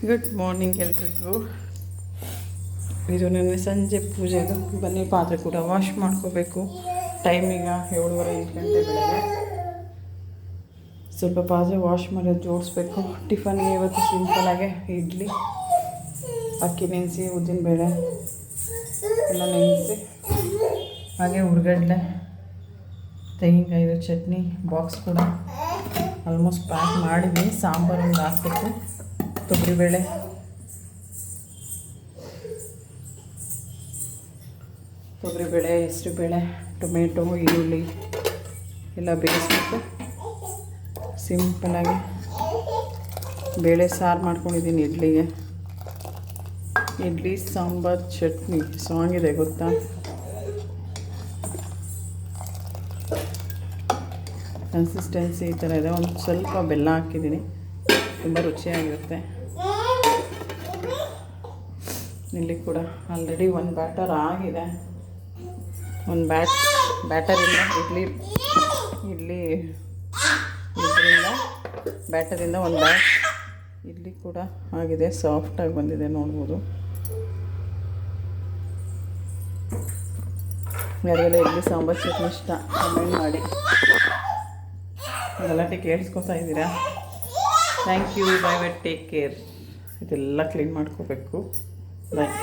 Good morning ಎಲ್ರಿಗೂ. ಇದು ನನ್ನ ಸಂಜೆ ಪೂಜೆಗೆ ಬನ್ನಿ. ಪಾತ್ರೆ ಕೂಡ ವಾಶ್ ಮಾಡ್ಕೋಬೇಕು. ಟೈಮೀಗ 7:30 8 ಗಂಟೆ ಬೆಳಗ್ಗೆ. ಸ್ವಲ್ಪ ಪಾತ್ರೆ ವಾಶ್ ಮಾಡಿ ಜೋಡಿಸ್ಬೇಕು. ಟಿಫನ್ಗೆ ಇವತ್ತು ಸಿಂಪಲಾಗೆ ಇಡ್ಲಿ, ಅಕ್ಕಿ ನೆನೆಸಿ, ಉದ್ದಿನಬೇಳೆ ಎಲ್ಲ ನೆನೆಸಿ, ಹಾಗೆ ಹುರ್ಗಡ್ಲೆ, ತೆಂಗಿನಕಾಯಿದು ಚಟ್ನಿ ಬಾಕ್ಸ್ ಕೂಡ ಆಲ್ಮೋಸ್ಟ್ ಪ್ಯಾಕ್ ಮಾಡಿದ್ವಿ. ಸಾಂಬಾರು ಒಂದು ಹಾಕ್ಬೇಕು. ತೊಗರಿಬೇಳೆ, ಹೆಸರುಬೇಳೆ, ಟೊಮೆಟೊ, ಈರುಳ್ಳಿ ಎಲ್ಲ ಬೇಯಿಸ್ಬಿಟ್ಟು ಸಿಂಪಲಾಗಿ ಬೇಳೆ ಸಾರು ಮಾಡ್ಕೊಂಡಿದ್ದೀನಿ. ಇಡ್ಲಿ ಸಾಂಬಾರು ಚಟ್ನಿ ಸಾಂಗಿದೆ ಗೊತ್ತಾ. ಕನ್ಸಿಸ್ಟೆನ್ಸಿ ಈ ಥರ ಇದೆ. ಒಂದು ಸ್ವಲ್ಪ ಬೆಲ್ಲ ಹಾಕಿದ್ದೀನಿ, ತುಂಬ ರುಚಿಯಾಗಿರುತ್ತೆ. ಇಲ್ಲಿ ಕೂಡ ಆಲ್ರೆಡಿ ಒಂದು ಬ್ಯಾಟರ್ ಆಗಿದೆ. ಒಂದು ಬ್ಯಾಟರಿಂದ ಇದರಿಂದ ಬ್ಯಾಟರಿಂದ ಒಂದು ಇಡ್ಲಿ ಕೂಡ ಆಗಿದೆ. ಸಾಫ್ಟಾಗಿ ಬಂದಿದೆ, ನೋಡ್ಬೋದು. ಯಾರಿಗೆಲ್ಲ ಇಡ್ಲಿ ಸಾಂಬಾರು ಚಟ್ನಿ ಇಷ್ಟ ಕಮೆಂಟ್ ಮಾಡಿ. ಗಲಾಟೆ ಕೇಳಿಸ್ಕೊತಾ ಇದ್ದೀರಾ? Thank you. Bye bye, take care. ಇದೆಲ್ಲ ಕ್ಲೀನ್ ಮಾಡ್ಕೋಬೇಕು. ಬಾಯ್.